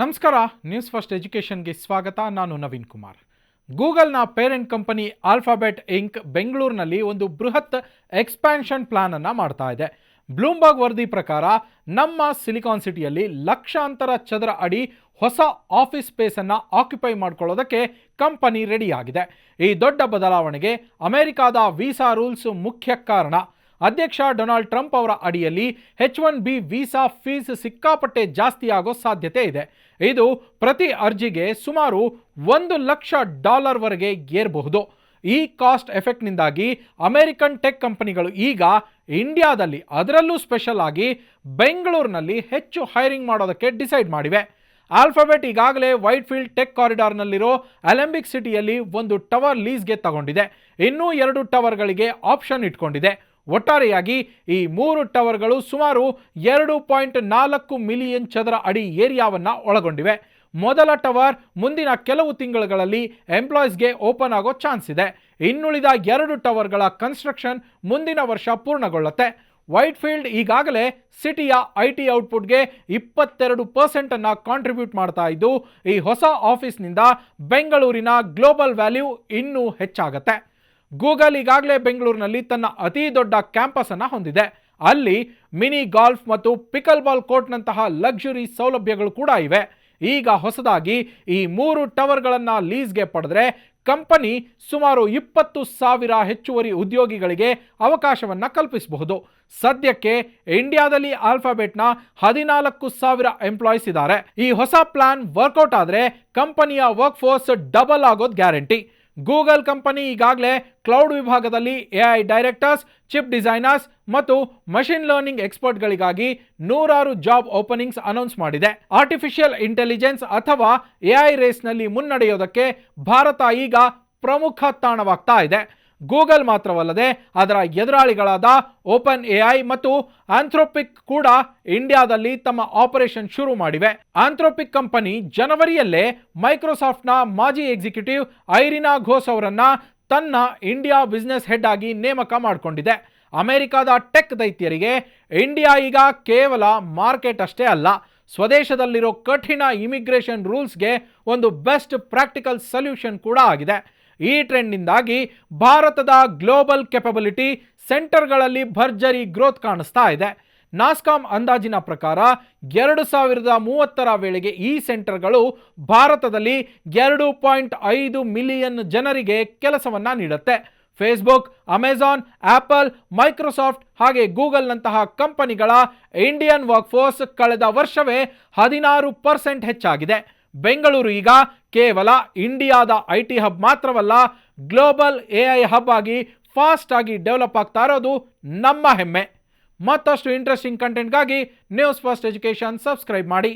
ನಮಸ್ಕಾರ, news first ಎಜುಕೇಷನ್ಗೆ ಸ್ವಾಗತ. ನಾನು ನವೀನ್ ಕುಮಾರ್. ಗೂಗಲ್ನ ಪೇರೆಂಟ್ ಕಂಪನಿ ಆಲ್ಫಾಬೆಟ್ ಇಂಕ್ ಬೆಂಗಳೂರಿನಲ್ಲಿ ಒಂದು ಬೃಹತ್ ಎಕ್ಸ್ಪ್ಯಾನ್ಷನ್ ಪ್ಲಾನ್ ಅನ್ನು ಮಾಡ್ತಾ ಇದೆ. ಬ್ಲೂಮ್ಬರ್ಗ್ ವರದಿ ಪ್ರಕಾರ ನಮ್ಮ ಸಿಲಿಕಾನ್ ಸಿಟಿಯಲ್ಲಿ ಲಕ್ಷಾಂತರ ಚದರ ಅಡಿ ಹೊಸ ಆಫೀಸ್ ಸ್ಪೇಸನ್ನು ಆಕ್ಯುಪೈ ಮಾಡ್ಕೊಳ್ಳೋದಕ್ಕೆ ಕಂಪನಿ ರೆಡಿಯಾಗಿದೆ. ಈ ದೊಡ್ಡ ಬದಲಾವಣೆಗೆ ಅಮೆರಿಕಾದ ವೀಸಾ ರೂಲ್ಸ್ ಮುಖ್ಯ ಕಾರಣ. ಅಧ್ಯಕ್ಷ ಡೊನಾಲ್ಡ್ ಟ್ರಂಪ್ ಅವರ ಅಡಿಯಲ್ಲಿ H-1B ವೀಸಾ ಫೀಸ್ ಸಿಕ್ಕಾಪಟ್ಟೆ ಜಾಸ್ತಿ ಆಗೋ ಸಾಧ್ಯತೆ ಇದೆ. ಇದು ಪ್ರತಿ ಅರ್ಜಿಗೆ ಸುಮಾರು $1,00,000 ವರೆಗೆ ಏರಬಹುದು. ಈ ಕಾಸ್ಟ್ ಎಫೆಕ್ಟ್ನಿಂದಾಗಿ ಅಮೆರಿಕನ್ ಟೆಕ್ ಕಂಪನಿಗಳು ಈಗ ಇಂಡಿಯಾದಲ್ಲಿ, ಅದರಲ್ಲೂ ಸ್ಪೆಷಲ್ ಆಗಿ ಬೆಂಗಳೂರಿನಲ್ಲಿ ಹೆಚ್ಚು ಹೈರಿಂಗ್ ಮಾಡೋದಕ್ಕೆ ಡಿಸೈಡ್ ಮಾಡಿವೆ. ಆಲ್ಫಾಬೆಟ್ ಈಗಾಗಲೇ ವೈಟ್ಫೀಲ್ಡ್ ಟೆಕ್ ಕಾರಿಡಾರ್ನಲ್ಲಿರೋ ಅಲೆಂಬಿಕ್ ಸಿಟಿಯಲ್ಲಿ ಒಂದು ಟವರ್ ಲೀಸ್ಗೆ ತಗೊಂಡಿದೆ. ಇನ್ನೂ 2 ಟವರ್ಗಳಿಗೆ ಆಪ್ಷನ್ ಇಟ್ಕೊಂಡಿದೆ. ಒಟ್ಟಾರೆಯಾಗಿ ಈ 3 ಟವರ್ಗಳು ಸುಮಾರು 2.4 ಮಿಲಿಯನ್ ಚದರ ಅಡಿ ಏರಿಯಾವನ್ನು ಒಳಗೊಂಡಿವೆ. ಮೊದಲ ಟವರ್ ಮುಂದಿನ ಕೆಲವು ತಿಂಗಳುಗಳಲ್ಲಿ ಎಂಪ್ಲಾಯೀಸ್ಗೆ ಓಪನ್ ಆಗೋ ಚಾನ್ಸ್ ಇದೆ. ಇನ್ನುಳಿದ 2 ಟವರ್ಗಳ ಕನ್ಸ್ಟ್ರಕ್ಷನ್ ಮುಂದಿನ ವರ್ಷ ಪೂರ್ಣಗೊಳ್ಳುತ್ತೆ. ವೈಟ್ಫೀಲ್ಡ್ ಈಗಾಗಲೇ ಸಿಟಿಯ IT ಔಟ್ಪುಟ್ಗೆ 22% ಕಾಂಟ್ರಿಬ್ಯೂಟ್ ಮಾಡ್ತಾ ಇದ್ದು, ಈ ಹೊಸ ಆಫೀಸ್ನಿಂದ ಬೆಂಗಳೂರಿನ ಗ್ಲೋಬಲ್ ವ್ಯಾಲ್ಯೂ ಇನ್ನೂ ಹೆಚ್ಚಾಗತ್ತೆ. ಗೂಗಲ್ ಈಗಾಗಲೇ ಬೆಂಗಳೂರಿನಲ್ಲಿ ತನ್ನ ಅತಿ ದೊಡ್ಡ ಕ್ಯಾಂಪಸ್ ಅನ್ನು ಹೊಂದಿದೆ. ಅಲ್ಲಿ ಮಿನಿ ಗಾಲ್ಫ್ ಮತ್ತು ಪಿಕಲ್ ಬಾಲ್ ಕೋರ್ಟ್ನಂತಹ ಲಕ್ಸುರಿ ಸೌಲಭ್ಯಗಳು ಕೂಡ ಇವೆ. ಈಗ ಹೊಸದಾಗಿ ಈ 3 ಟವರ್ಗಳನ್ನು ಲೀಸ್ಗೆ ಪಡೆದರೆ ಕಂಪನಿ ಸುಮಾರು 20,000 ಹೆಚ್ಚುವರಿ ಉದ್ಯೋಗಿಗಳಿಗೆ ಅವಕಾಶವನ್ನು ಕಲ್ಪಿಸಬಹುದು. ಸದ್ಯಕ್ಕೆ ಇಂಡಿಯಾದಲ್ಲಿ ಆಲ್ಫಾಬೆಟ್ನ 14,000 ಎಂಪ್ಲಾಯೀಸ್ ಇದ್ದಾರೆ. ಈ ಹೊಸ ಪ್ಲಾನ್ ವರ್ಕೌಟ್ ಆದರೆ ಕಂಪನಿಯ ವರ್ಕ್ ಫೋರ್ಸ್ ಡಬಲ್ ಆಗೋದು ಗ್ಯಾರಂಟಿ. ಗೂಗಲ್ ಕಂಪನಿ ಈಗಾಗಲೇ ಕ್ಲೌಡ್ ವಿಭಾಗದಲ್ಲಿ AI ಡೈರೆಕ್ಟರ್ಸ್, ಚಿಪ್ ಡಿಸೈನರ್ಸ್ ಮತ್ತು ಮಷಿನ್ ಲರ್ನಿಂಗ್ ಎಕ್ಸ್ಪರ್ಟ್ಗಳಿಗಾಗಿ 100 ಜಾಬ್ ಓಪನಿಂಗ್ಸ್ ಅನೌನ್ಸ್ ಮಾಡಿದೆ. ಆರ್ಟಿಫಿಷಿಯಲ್ ಇಂಟೆಲಿಜೆನ್ಸ್ ಅಥವಾ AI ರೇಸ್ನಲ್ಲಿ ಮುನ್ನಡೆಯೋದಕ್ಕೆ ಭಾರತ ಈಗ ಪ್ರಮುಖ ತಾಣವಾಗ್ತಾ ಇದೆ. ಗೂಗಲ್ ಮಾತ್ರವಲ್ಲದೆ ಅದರ ಎದುರಾಳಿಗಳಾದ ಓಪನ್ AI ಮತ್ತು ಆಂಥ್ರೋಪಿಕ್ ಕೂಡ ಇಂಡಿಯಾದಲ್ಲಿ ತಮ್ಮ ಆಪರೇಷನ್ ಶುರು ಮಾಡಿವೆ. ಆಂಥ್ರೋಪಿಕ್ ಕಂಪನಿ ಜನವರಿಯಲ್ಲೇ ಮೈಕ್ರೋಸಾಫ್ಟ್ನ ಮಾಜಿ ಎಕ್ಸಿಕ್ಯೂಟಿವ್ ಐರಿನಾ ಘೋಸ್ ಅವರನ್ನ ತನ್ನ ಇಂಡಿಯಾ ಬಿಸ್ನೆಸ್ ಹೆಡ್ ಆಗಿ ನೇಮಕ ಮಾಡಿಕೊಂಡಿದೆ. ಅಮೆರಿಕದ ಟೆಕ್ ದೈತ್ಯರಿಗೆ ಇಂಡಿಯಾ ಈಗ ಕೇವಲ ಮಾರ್ಕೆಟ್ ಅಷ್ಟೇ ಅಲ್ಲ, ಸ್ವದೇಶದಲ್ಲಿರೋ ಕಠಿಣ ಇಮಿಗ್ರೇಷನ್ ರೂಲ್ಸ್ಗೆ ಒಂದು ಬೆಸ್ಟ್ ಪ್ರಾಕ್ಟಿಕಲ್ ಸೊಲ್ಯೂಷನ್ ಕೂಡ ಆಗಿದೆ. ಈ ಟ್ರೆಂಡ್ನಿಂದಾಗಿ ಭಾರತದ ಗ್ಲೋಬಲ್ ಕೆಪಬಿಲಿಟಿ ಸೆಂಟರ್ಗಳಲ್ಲಿ ಭರ್ಜರಿ ಗ್ರೋತ್ ಕಾಣಿಸ್ತಾ ಇದೆ. ನಾಸ್ಕಾಮ್ ಅಂದಾಜಿನ ಪ್ರಕಾರ 2030ರ ವೇಳೆಗೆ ಈ ಸೆಂಟರ್ಗಳು ಭಾರತದಲ್ಲಿ 2.5 ಮಿಲಿಯನ್ ಜನರಿಗೆ ಕೆಲಸವನ್ನು ನೀಡುತ್ತೆ. ಫೇಸ್ಬುಕ್, ಅಮೆಜಾನ್, ಆಪಲ್, ಮೈಕ್ರೋಸಾಫ್ಟ್ ಹಾಗೆ ಗೂಗಲ್ನಂತಹ ಕಂಪನಿಗಳ ಇಂಡಿಯನ್ ವರ್ಕ್ಫೋರ್ಸ್ ಕಳೆದ ವರ್ಷವೇ 16% ಹೆಚ್ಚಾಗಿದೆ. ಬೆಂಗಳೂರು ಈಗ ಕೇವಲ ಇಂಡಿಯಾದ IT ಹಬ್ ಮಾತ್ರವಲ್ಲ, ಗ್ಲೋಬಲ್ AI ಹಬ್ ಆಗಿ ಫಾಸ್ಟ್ ಆಗಿ ಡೆವಲಪ್ ಆಗ್ತಾ ಇರೋದು ನಮ್ಮ ಹೆಮ್ಮೆ. ಮತ್ತಷ್ಟು ಇಂಟ್ರೆಸ್ಟಿಂಗ್ ಕಂಟೆಂಟ್ಗಾಗಿ ನ್ಯೂಸ್ ಫಸ್ಟ್ ಎಜುಕೇಷನ್ ಸಬ್ಸ್ಕ್ರೈಬ್ ಮಾಡಿ.